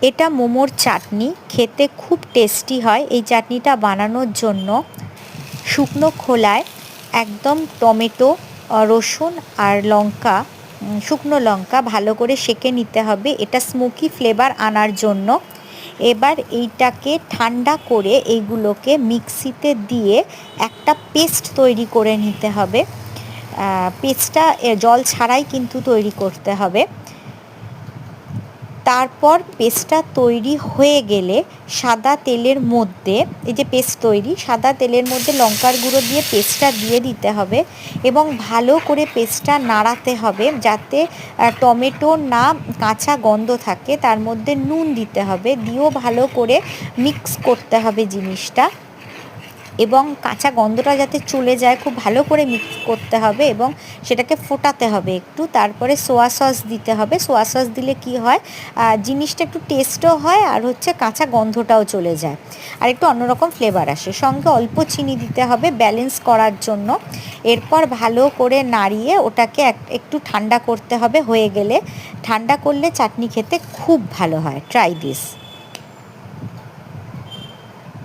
এটা মোমোর চাটনি, খেতে খুব টেস্টি হয়। এই চাটনিটা বানানোর জন্য শুকনো খোলায় একদম টমেটো, রসুন আর লঙ্কা, শুকনো লঙ্কা ভালো করে সেঁকে নিতে হবে, এটা স্মোকি ফ্লেভার আনার জন্য। এবার এইটাকে ঠান্ডা করে এইগুলোকে মিক্সিতে দিয়ে একটা পেস্ট তৈরি করে নিতে হবে। পেস্টটা জল ছাড়াই কিন্তু তৈরি করতে হবে। তারপর পেস্টটা তৈরি হয়ে গেলে সাদা তেলের মধ্যে, এই যে পেস্ট তৈরি, সাদা তেলের মধ্যে লঙ্কার গুঁড়ো দিয়ে পেস্টটা দিয়ে দিতে হবে এবং ভালো করে পেস্টটা নাড়াতে হবে যাতে টমেটোর না কাঁচা গন্ধ থাকে। তার মধ্যে নুন দিতে হবে, দিয়েও ভালো করে মিক্স করতে হবে জিনিসটা এবং কাঁচা গন্ধটা যাতে চলে যায় খুব ভালো করে মিক্স করতে হবে এবং সেটাকে ফোটাতে হবে একটু। তারপরে সোয়া সস দিতে হবে। সোয়া সস দিলে কি হয়, জিনিসটা একটু টেস্টও হয় আর হচ্ছে কাঁচা গন্ধটাও চলে যায় আর একটু অন্যরকম ফ্লেভার আসে। সঙ্গে অল্প চিনি দিতে হবে ব্যালেন্স করার জন্য। এরপর ভালো করে নাড়িয়ে ওটাকে একটু ঠান্ডা করতে হবে। হয়ে গেলে ঠান্ডা করলে চাটনি খেতে খুব ভালো হয়। Try this.